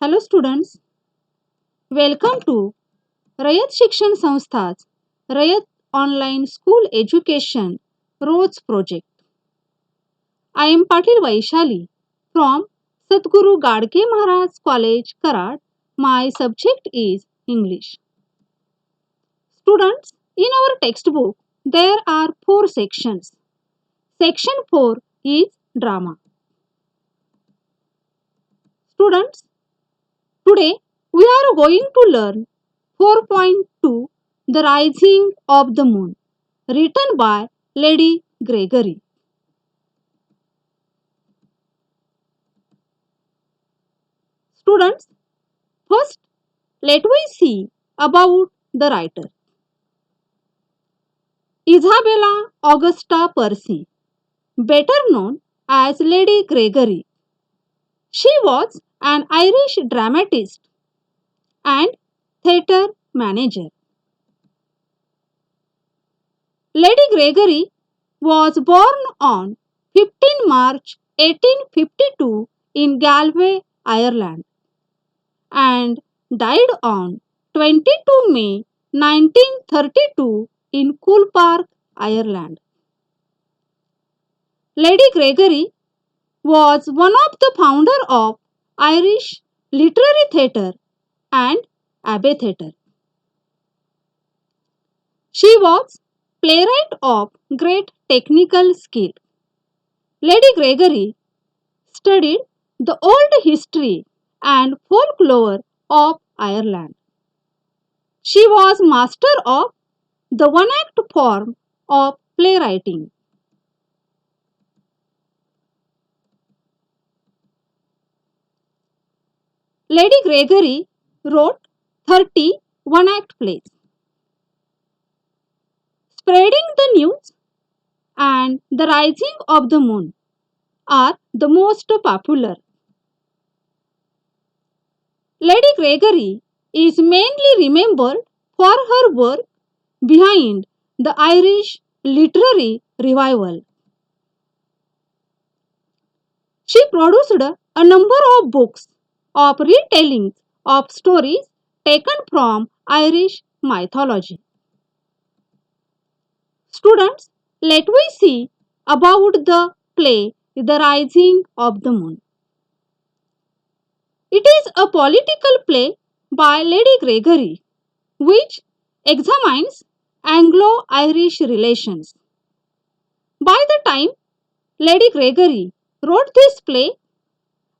Hello students, welcome to Rayat शिक्षण संस्था's Rayat online school education roads project. I am Patil Vaishali from Sadguru Gadke Maharaj College, Karad. My subject is English. Students, in our textbook there are 4 sections. Section 4 is drama. Students, today we are going to learn 4.2 The Rising of the Moon, written by Lady Gregory. Students, first let we see about the writer. Isabella Augusta Percy, better known as Lady Gregory. She was an Irish dramatist and theatre manager. Lady Gregory was born on 15 March 1852 in Galway, Ireland, and died on 22 May 1932 in Coole Park, Ireland. Lady Gregory was one of the founders of Irish Literary Theatre and Abbey Theatre. She was playwright of great technical skill. Lady Gregory studied the old history and folklore of Ireland. She was master of the one-act form of playwriting. Lady Gregory wrote 30 one-act plays. Spreading the News and The Rising of the Moon are the most popular. Lady Gregory is mainly remembered for her work behind the Irish literary revival. She produced a number of books of retellings of stories taken from Irish mythology. Students, let we see about the play The Rising of the Moon. It is a political play by Lady Gregory which examines Anglo-Irish relations. By the time Lady Gregory wrote this play,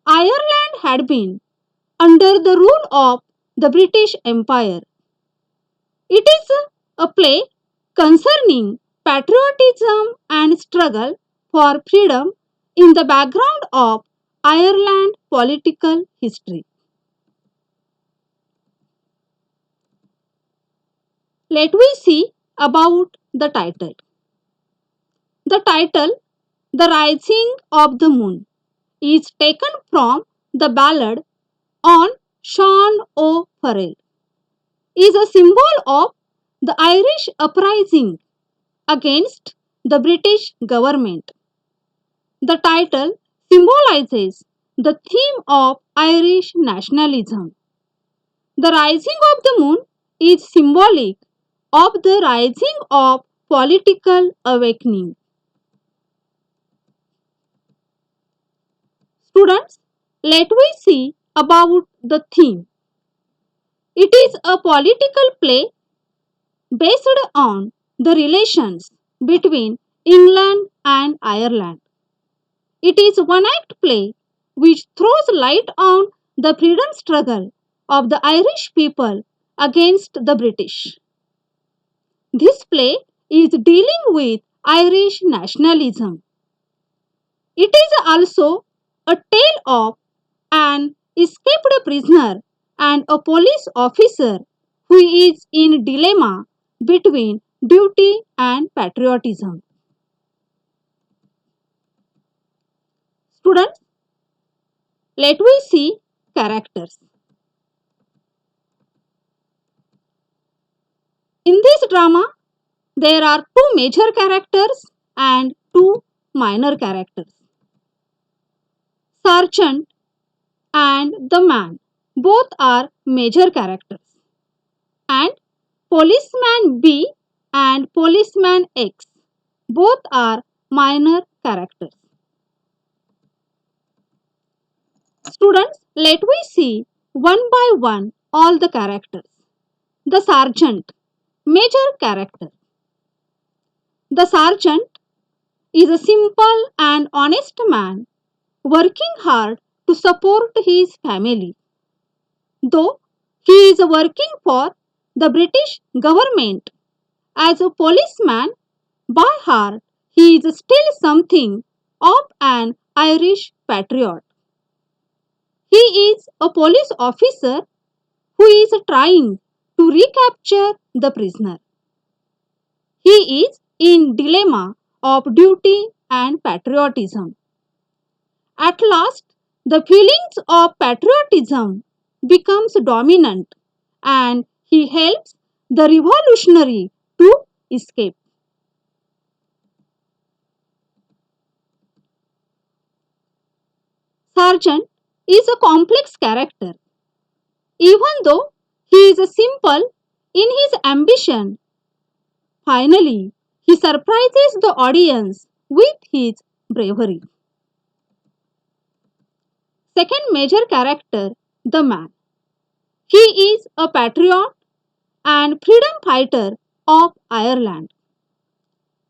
Ireland had been under the rule of the British Empire. It is a play concerning patriotism and struggle for freedom in the background of Ireland political history. Let we see about the title. The title, The Rising of the Moon, is taken from the ballad on Sean O'Farrell, is a symbol of the Irish uprising against the British government. The title symbolizes the theme of Irish nationalism. The rising of the moon is symbolic of the rising of political awakening. Students, let we see about the theme. It is a political play based on the relations between England and Ireland. It is one act play which throws light on the freedom struggle of the Irish people against the British. This play is dealing with Irish nationalism. It is also a tale of an escaped prisoner and a police officer who is in dilemma between duty and patriotism. Students, let we see characters. In this drama, there are two major characters and two minor characters. Sergeant and the man both are major characters, and policeman B and policeman X, both are minor characters. Students, let we see one by one all the characters. The sergeant, major character. The sergeant is a simple and honest man working hard to support his family. Though he is working for the British government as a policeman, by heart he is still something of an Irish patriot. He is a police officer who is trying to recapture the prisoner. He is in dilemma of duty and patriotism. At last, the feelings of patriotism becomes dominant and he helps the revolutionary to escape. Sergeant is a complex character. Even though he is simple in his ambition, finally he surprises the audience with his bravery. Second major character, the man. He is a patriot and freedom fighter of Ireland.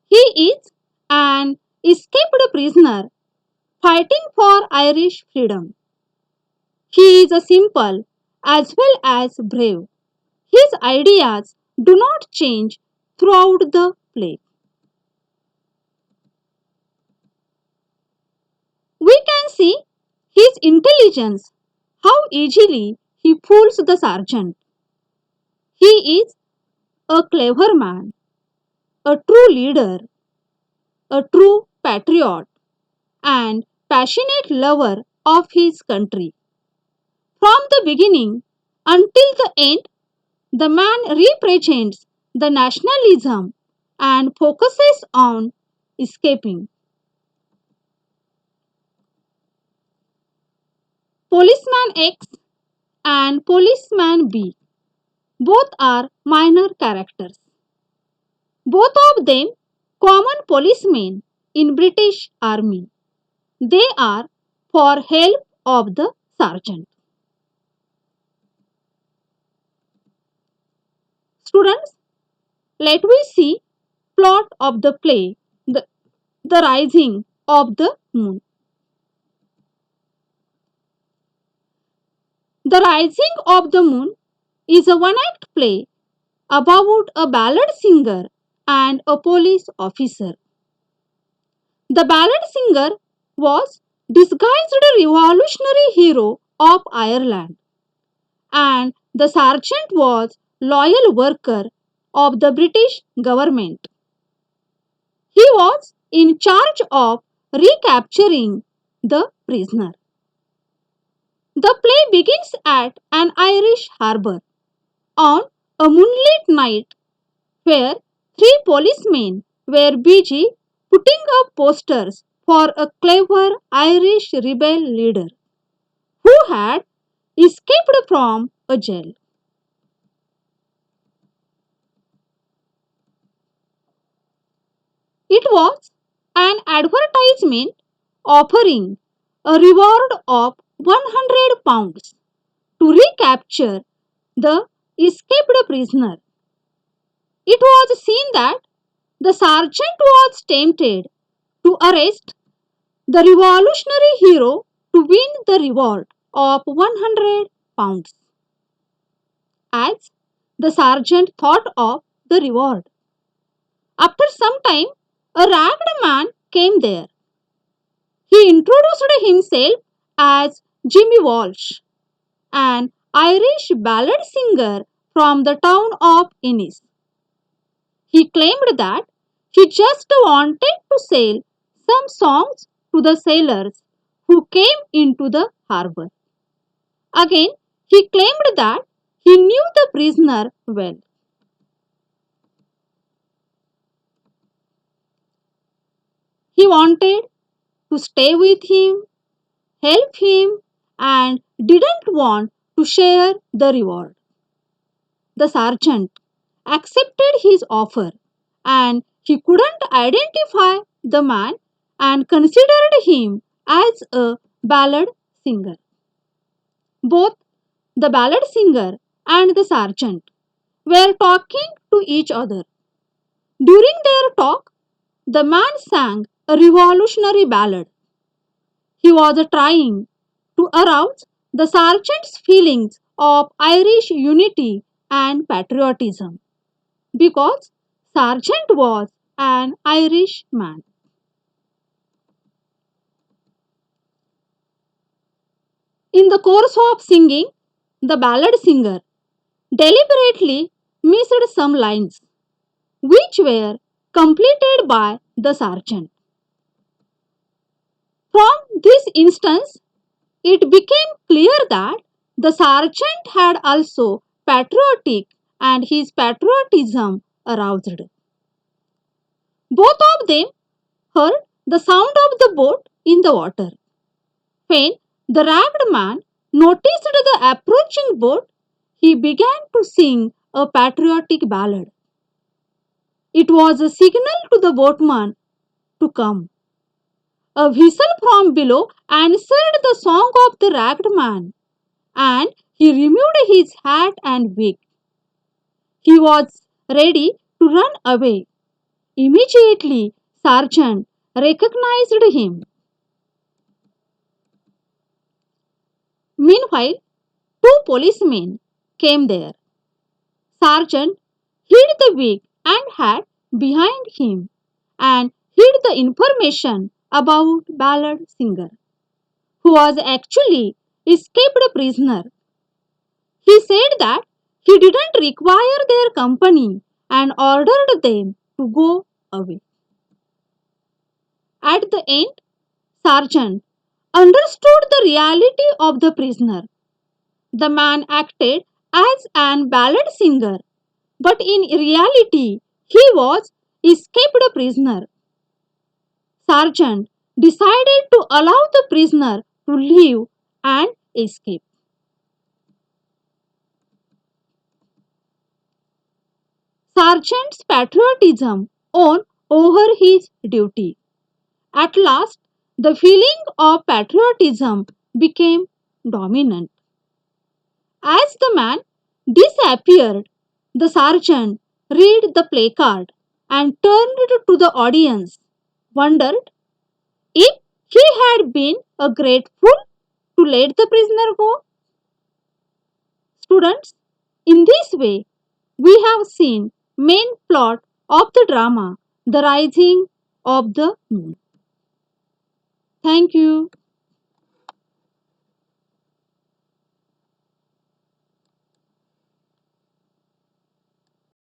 He is an escaped prisoner fighting for Irish freedom. He is a simple as well as brave. His ideas do not change throughout the play. We can see his intelligence, how easily he fools the sergeant. He is a clever man, a true leader, a true patriot, and passionate lover of his country. From the beginning until the end, the man represents the nationalism and focuses on escaping. Policeman X and Policeman B both are minor characters. Both of them common policemen in British Army. They are for help of the sergeant. Students, let we see plot of the play, the rising of the moon. The Rising of the Moon is a one act play about a ballad singer and a police officer. The ballad singer was disguised revolutionary hero of Ireland, and the sergeant was loyal worker of the British government. He was in charge of recapturing the prisoner. The play begins at an Irish harbour on a moonlit night where three policemen were busy putting up posters for a clever Irish rebel leader who had escaped from a jail. It was an advertisement offering a reward of £100 to recapture the escaped prisoner. It was seen that the sergeant was tempted to arrest the revolutionary hero to win the reward of £100 as the sergeant thought of the reward. After some time, a ragged man came there. He introduced himself as Jimmy Walsh, an Irish ballad singer from the town of Ennis. He claimed that he just wanted to sell some songs to the sailors who came into the harbour. Again, he claimed that he knew the prisoner well. He wanted to stay with him, help him, and didn't want to share the reward. The sergeant accepted his offer and he couldn't identify the man and considered him as a ballad singer. Both the ballad singer and the sergeant were talking to each other. During their talk, the man sang a revolutionary ballad. He was trying to arouse the sergeant's feelings of Irish unity and patriotism because sergeant was an Irish man. In the course of singing, the ballad singer deliberately missed some lines which were completed by the sergeant. From this instance, it became clear that the sergeant had also patriotic and his patriotism aroused. Both of them heard the sound of the boat in the water. When the ragged man noticed the approaching boat, he began to sing a patriotic ballad. It was a signal to the boatman to come. A whistle from below answered the song of the ragged man, and he removed his hat and wig. He was ready to run away. Immediately, Sergeant recognized him. Meanwhile, two policemen came there. Sergeant hid the wig and hat behind him and hid the information about ballad singer, who was actually escaped prisoner. He said that he didn't require their company and ordered them to go away. At the end, Sergeant understood the reality of the prisoner. The man acted as an ballad singer, but in reality, he was escaped prisoner. Sergeant decided to allow the prisoner to leave and escape. Sergeant's patriotism won over his duty. At last, the feeling of patriotism became dominant. As the man disappeared, the sergeant read the placard and turned to the audience, wondered if he had been a great fool to let the prisoner go. Students, in this way, we have seen main plot of the drama, The Rising of the Moon. Thank you.